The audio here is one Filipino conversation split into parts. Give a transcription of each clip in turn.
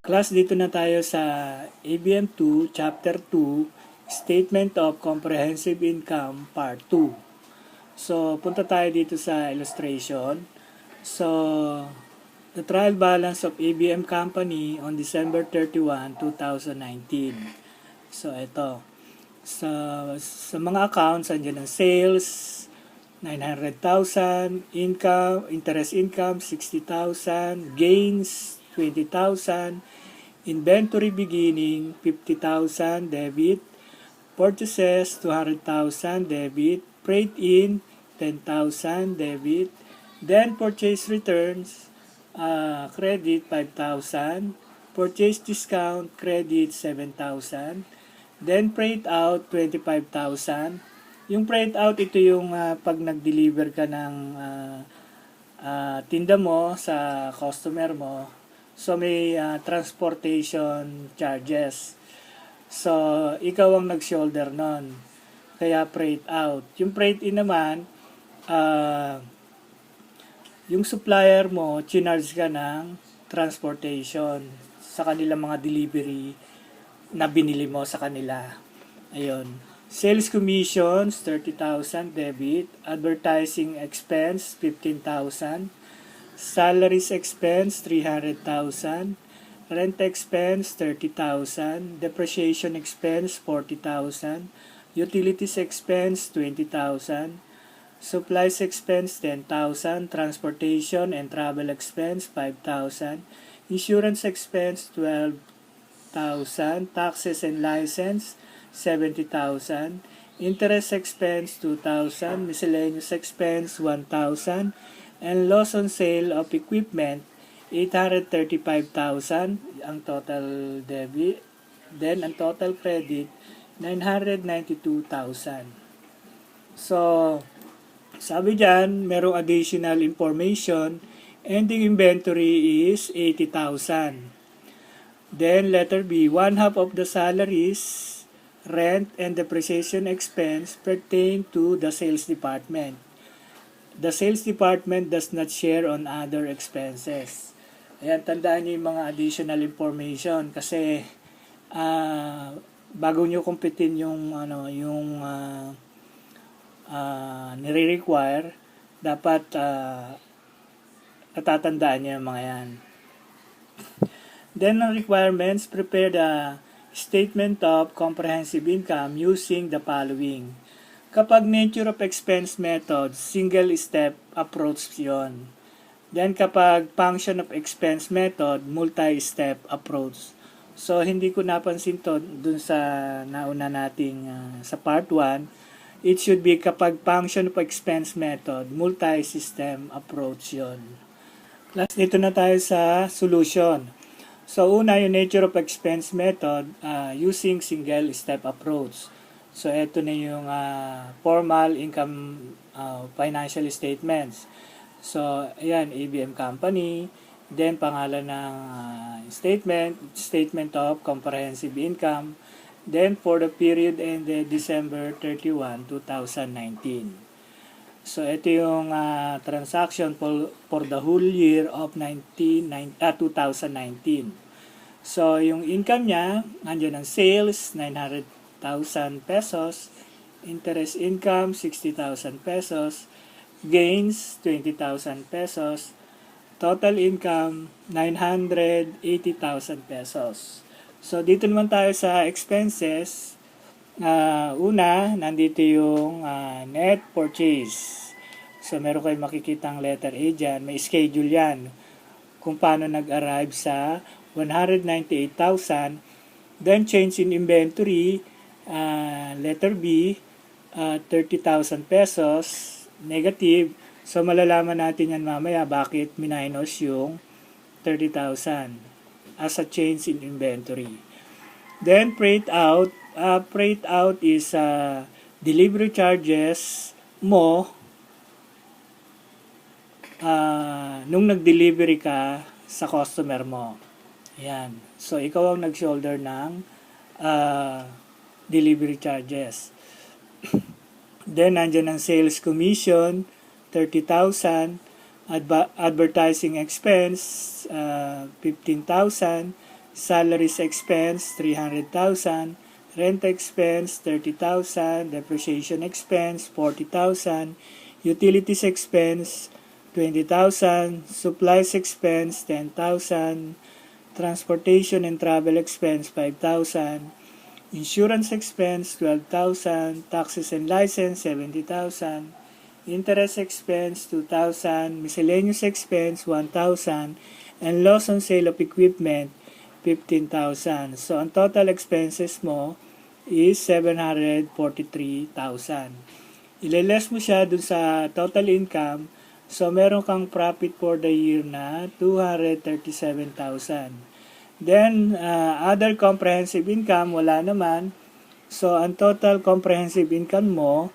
Class, dito na tayo sa ABM2, Chapter 2, Statement of Comprehensive Income, Part 2. So, punta tayo dito sa illustration. So, the trial balance of ABM Company on December 31, 2019. So, ito. Sa mga accounts, andyan ang sales, 900,000, interest income, 60,000, gains, 20,000, inventory beginning, 50,000 debit, purchases, 200,000 debit, freight in, 10,000 debit, then purchase returns, credit, 5,000, purchase discount, credit, 7,000, then freight out, 25,000. Yung freight out, ito yung pag nag-deliver ka ng tinda mo sa customer mo, so may transportation charges. So, ikaw ang nag-shoulder nun. Kaya freight out. Yung freight in naman, yung supplier mo, chinarge ka ng transportation sa kanilang mga delivery na binili mo sa kanila. Ayun. Sales commissions, 30,000 debit. Advertising expense, 15,000. Salaries expense, 300,000. Rent expense, 30,000. Depreciation expense, 40,000. Utilities expense, 20,000. Supplies expense, 10,000. Transportation and travel expense, 5,000. Insurance expense, 12,000. Taxes and license, 70,000. Interest expense, 2,000. Miscellaneous expense, 1,000. And loss on sale of equipment, 835,000 ang total debit. Then, ang total credit, 992,000. So, sabi dyan, merong additional information. Ending inventory is 80,000. Then, letter B, one half of the salaries, rent, and depreciation expense pertain to the sales department. The sales department does not share on other expenses. Ayan, tandaan niyo yung mga additional information kasi bago niyo kumpitin yung nire-require, dapat natatandaan niyo yung mga yan. Then, ang requirements, prepare the statement of comprehensive income using the following. Kapag nature of expense method, single step approach yon. Then kapag function of expense method, multi-step approach. So hindi ko napansin to dun sa nauna nating sa part 1. It should be kapag function of expense method, multi-system approach yon. Last, dito na tayo sa solution. So una, yung nature of expense method using single step approach. So, ito na yung formal income financial statements. So, ayan, ABM Company. Then, pangalan ng statement of comprehensive income. Then, for the period ended December 31, 2019. So, ito yung transaction for the whole year of 2019. So, yung income niya, nandiyan ang sales, 900,000 pesos, interest income 60,000 pesos, gains 20,000 pesos, total income 980,000 pesos. So dito naman tayo sa expenses. Una, nandito yung net purchase. So meron kayong makikitang letter A dyan, may schedule yan kung paano nag-arrive sa 198,000. Then change in inventory, letter B, 30,000 pesos, negative. So, malalaman natin yan mamaya bakit minus yung 30,000 as a change in inventory. Then, freight out. Freight out is delivery charges mo nung nag-delivery ka sa customer mo. Yan. So, ikaw ang nag-shoulder ng delivery charges. Then, nandyan ang sales commission, 30,000. Advertising expense, 15,000. salaries expense 300,000, rent expense 30,000, depreciation expense 40,000, utilities expense 20,000, supplies expense 10,000, transportation and travel expense 5,000, insurance expense 12,000, taxes and license 70,000, interest expense 2,000, miscellaneous expense 1,000, and loss on sale of equipment 15,000. So ang total expenses mo is 743,000. Ile-less mo siya dun sa total income, so meron kang profit for the year na 237,000. Then other comprehensive income wala naman. So ang total comprehensive income mo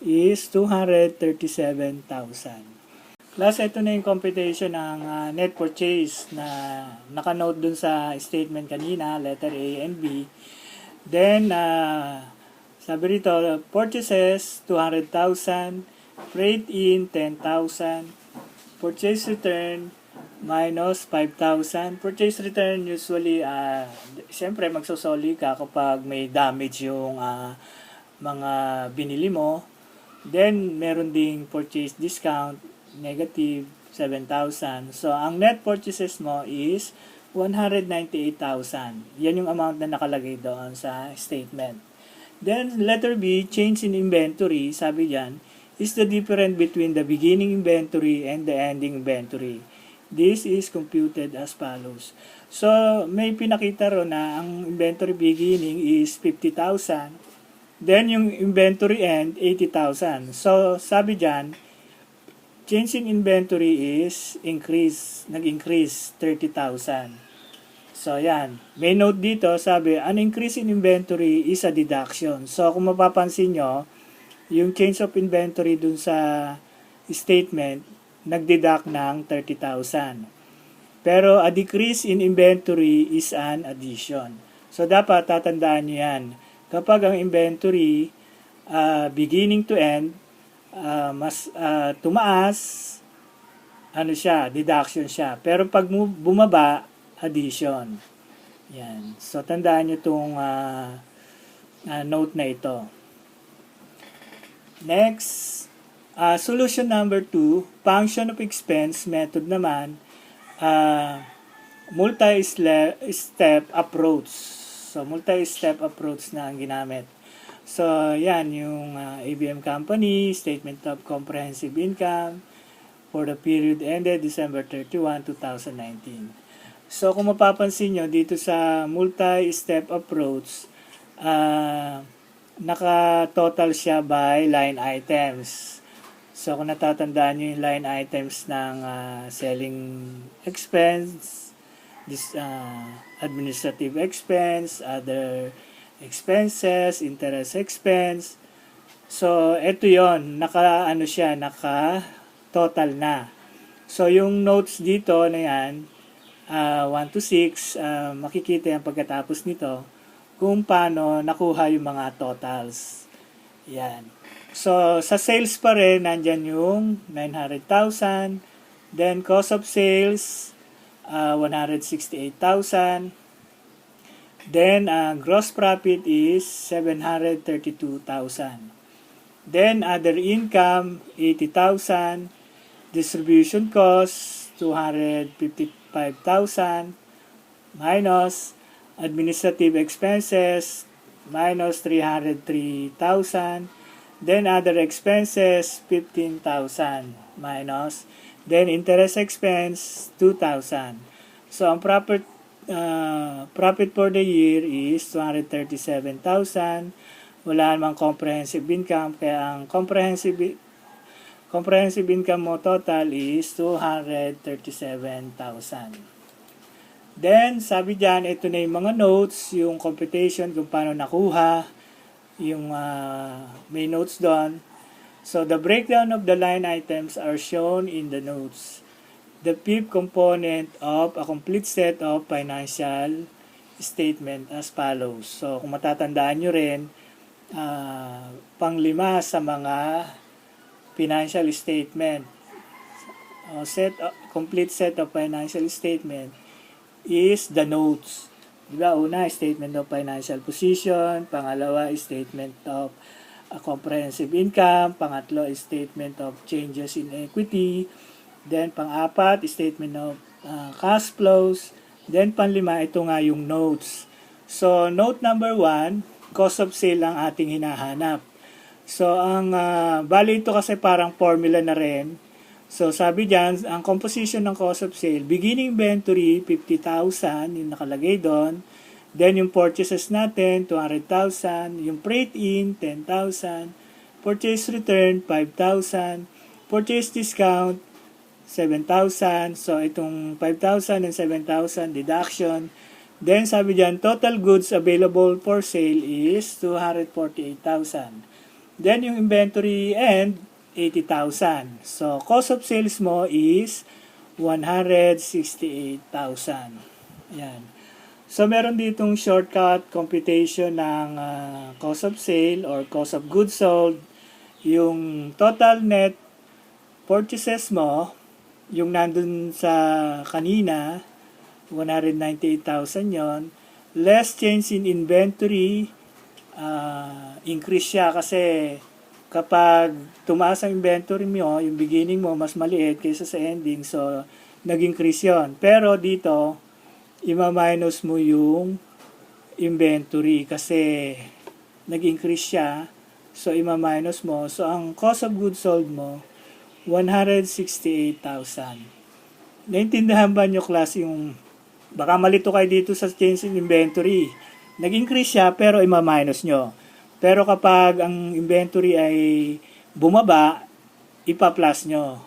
is 237,000. Plus, ito na yung computation ng net purchase na nakanote dun sa statement kanina, letter A and B. Then, sabi rito, purchases, 200,000, freight in, 10,000, purchase return, minus 5,000. Purchase return, usually, siyempre, magsosoli ka kapag may damage yung mga binili mo. Then, meron ding purchase discount, negative 7,000. So, ang net purchases mo is 198,000. Yan yung amount na nakalagay doon sa statement. Then, letter B, change in inventory, sabi dyan, is the difference between the beginning inventory and the ending inventory. This is computed as follows. So, may pinakita ro na ang inventory beginning is 50,000. Then, yung inventory end, 80,000. So, sabi dyan, change in inventory is nag-increase 30,000. So, yan. May note dito, sabi, an increase in inventory is a deduction. So, kung mapapansin nyo, yung change of inventory dun sa statement, nag-deduct ng 30,000. Pero, a decrease in inventory is an addition. So, dapat tatandaan nyo yan. Kapag ang inventory, beginning to end, mas tumaas, deduction siya. Pero pag bumaba, addition. Yan. So, tandaan nyo itong note na ito. Next, solution number 2, function of expense method naman, multi-step approach. So, multi-step approach na ang ginamit. So, yan, yung ABM Company, Statement of Comprehensive Income for the period ended December 31, 2019. So, kung mapapansin nyo, dito sa multi-step approach, naka-total siya by line items. So, kung natatandaan nyo yung line items ng selling expense, administrative expense, other expenses, interest expense. So, ito yon, naka-total na. So, yung notes dito na yan, 1 to 6, makikita yan pagkatapos nito kung paano nakuha yung mga totals. Yan. So, sa sales pa rin, nandyan yung 900,000. Then, cost of sales, 168,000. Then, gross profit is 732,000. Then, other income, 80,000. Distribution costs, 255,000. Minus, administrative expenses, minus 303,000. Then, other expenses, 15,000. Minus. Then, interest expense, 2,000. So, ang profit for the year is 237,000. Wala namang comprehensive income, kaya ang comprehensive income mo total is 237,000. Then, sabi dyan, ito na yung mga notes, yung computation kung paano nakuha, yung may notes doon. So, the breakdown of the line items are shown in the notes. The fifth component of a complete set of financial statement as follows. So, kung matatandaan nyo rin, panglima sa mga financial statement, complete set of financial statement is the notes. Diba? Una, statement of financial position. Pangalawa, statement of comprehensive income. Pangatlo, statement of changes in equity. Then, pang-apat, statement of cash flows. Then, panlima, ito nga yung notes. So, note number 1, cost of sale ang ating hinahanap. So, ang bali ito kasi parang formula na rin. So, sabi dyan, ang composition ng cost of sale, beginning inventory, 50,000, yung nakalagay doon. Then, yung purchases natin, 200,000. Yung freight in, 10,000. Purchase return, 5,000. Purchase discount, 7,000. So, itong 5,000 and 7,000 deduction. Then, sabi dyan, total goods available for sale is 248,000. Then, yung inventory end, 80,000. So, cost of sales mo is 168,000. Ayan. So, meron ditong shortcut computation ng cost of sale or cost of goods sold. Yung total net purchases mo, yung nandun sa kanina, 198,000 yon, less change in inventory, increase siya kasi kapag tumaas ang inventory mo, yung beginning mo mas maliit kaysa sa ending, so nag-increase yon. Pero dito, ima-minus mo yung inventory kasi nag-increase siya, so ima-minus mo. So ang cost of goods sold mo, 168,000. Naintindihan ba nyo, class, yung baka malito kayo dito sa change in inventory? Nag-increase siya pero ima-minus nyo. Pero kapag ang inventory ay bumaba, ipa-plus nyo.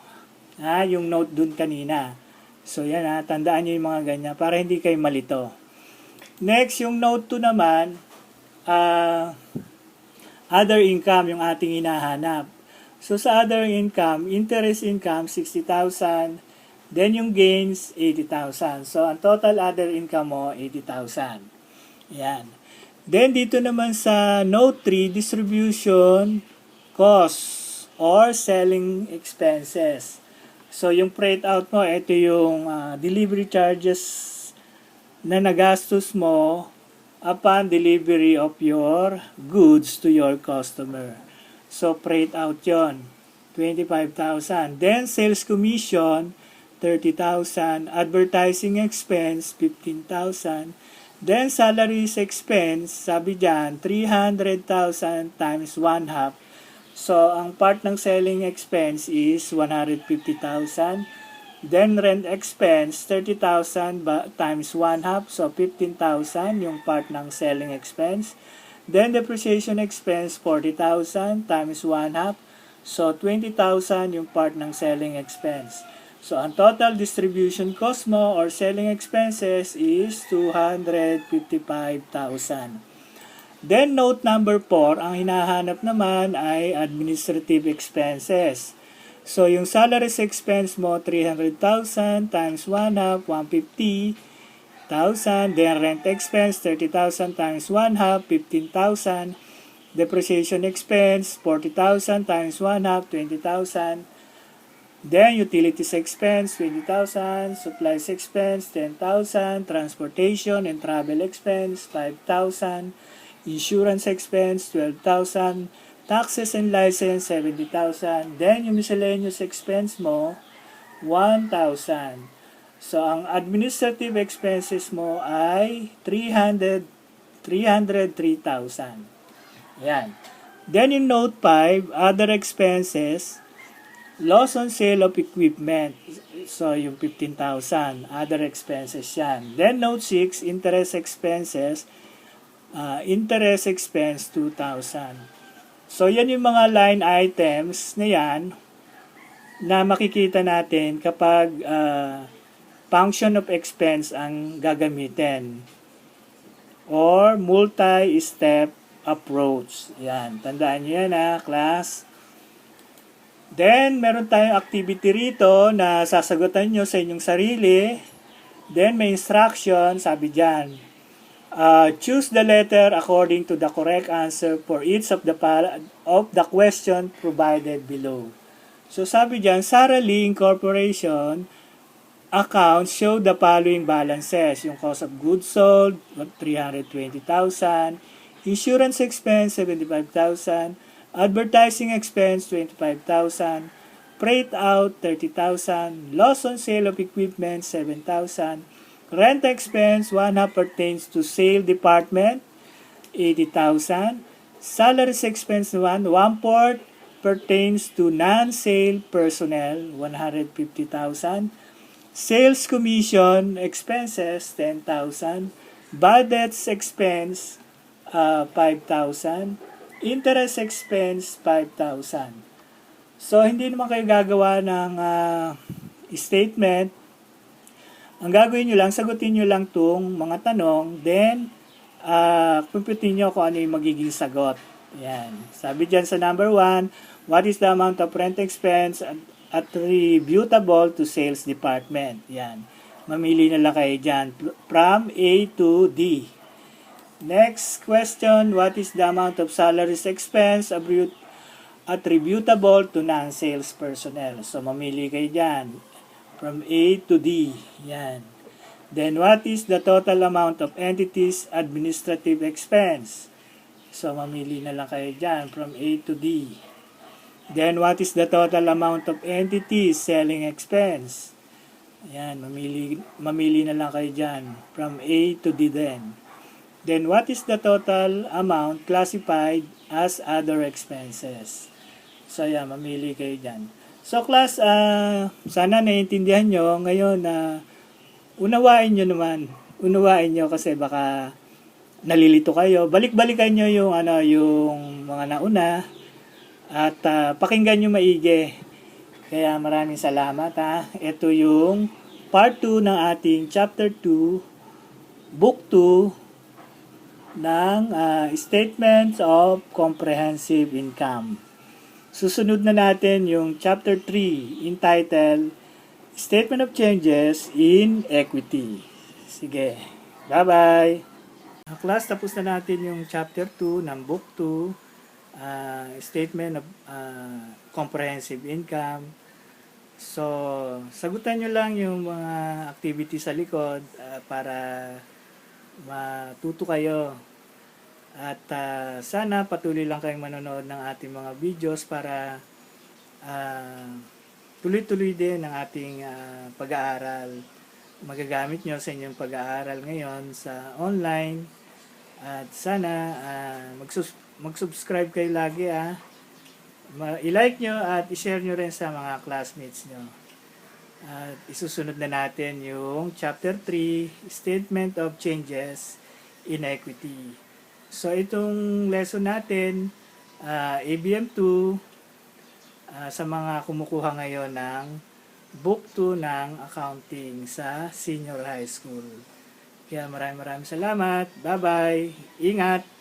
Yung note dun kanina. So yan tandaan nyo yung mga ganyan para hindi kayo malito. Next, yung note 2 naman, other income yung ating hinahanap. So sa other income, interest income 60,000, then yung gains 80,000. So ang total other income mo 80,000. Yan. Then dito naman sa note 3, distribution costs or selling expenses. So yung freight out mo, ito yung delivery charges na nagastos mo upon delivery of your goods to your customer. So freight out yon, 25,000. Then sales commission, 30,000. Advertising expense, 15,000. Then salaries expense, sabi dyan, 300,000 times 1/2. So, ang part ng selling expense is 150,000. Then rent expense, 30,000 times 1/2. So, 15,000 yung part ng selling expense. Then depreciation expense, 40,000 times 1/2. So, 20,000 yung part ng selling expense. So, ang total distribution cost mo or selling expenses is 255,000. Then, note number 4, ang hinahanap naman ay administrative expenses. So, yung salaries expense mo, 300,000 times 1/2, 150,000. Then, rent expense, 30,000 times 1/2, 15,000. Depreciation expense, 40,000 times 1/2, 20,000. Then, utilities expense, 20,000. Supplies expense, 10,000. Transportation and travel expense, 5,000. Insurance expense, 12,000. Taxes and license, 70,000. Then, yung miscellaneous expense mo, 1,000. So, ang administrative expenses mo ay 303,000. Yan. Then, in note 5, other expenses, loss on sale of equipment. So, yung 15,000. Other expenses yan. Then, note 6, interest expenses. Interest expense, 2,000. So, yan yung mga line items na yan na makikita natin kapag function of expense ang gagamitin. Or multi-step approach. Yan. Tandaan nyo yan class. Then, meron tayong activity rito na sasagutan nyo sa inyong sarili. Then, may instruction, sabi dyan. Choose the letter according to the correct answer for each of the question provided below. So, sabi dyan, Sara Lee Incorporation accounts show the following balances. Yung cost of goods sold, 320,000. Insurance expense, 75,000. Advertising expense, 25,000. Freight out, 30,000. Loss on sale of equipment, 7,000. Rent expense, one half pertains to sale department, 80,000. Salaries expense naman, one-fourth pertains to non-sale personnel, 150,000. Sales commission expenses, 10,000. Bad debts expense, 5,000. Interest expense, 5,000. So, hindi naman kayo gagawa ng statement. Ang gagawin nyo lang, sagutin nyo lang itong mga tanong, then, kumputin nyo kung ano yung magiging sagot. Yan. Sabi dyan sa number 1, what is the amount of rent expense attributable to sales department? Yan. Mamili na lang kayo dyan. From A to D. Next question, what is the amount of salaries expense attributable to non-sales personnel? So, mamili kayo dyan. From A to D. Yan. Then, what is the total amount of entities administrative expense? So, mamili na lang kayo dyan. From A to D. Then, what is the total amount of entities selling expense? Yan. Mamili na lang kayo dyan. From A to D then. Then, what is the total amount classified as other expenses? So, yan. Mamili kayo dyan. So, class, sana naiintindihan nyo. Ngayon, unawain nyo naman. Unawain nyo kasi baka nalilito kayo. Balik-balikan nyo yung mga nauna. At pakinggan nyo maigi. Kaya maraming salamat ha. Ito yung part 2 ng ating chapter 2, book 2 ng Statements of Comprehensive Income. Susunod na natin yung chapter 3 entitled Statement of Changes in Equity. Sige. Bye-bye. Class, tapos na natin yung chapter 2 ng book 2, Statement of Comprehensive Income. So, sagutan nyo lang yung mga activities sa likod para matuto kayo. At sana patuloy lang kayong manonood ng ating mga videos para tuloy-tuloy din ang ating pag-aaral. Magagamit nyo sa inyong pag-aaral ngayon sa online. At sana mag-subscribe kayo lagi i-like nyo at i-share nyo rin sa mga classmates nyo. At isusunod na natin yung chapter 3, Statement of Changes in Equity. So itong lesson natin, ABM2, sa mga kumukuha ngayon ng book 2 ng accounting sa senior high school. Kaya maraming salamat. Bye-bye. Ingat.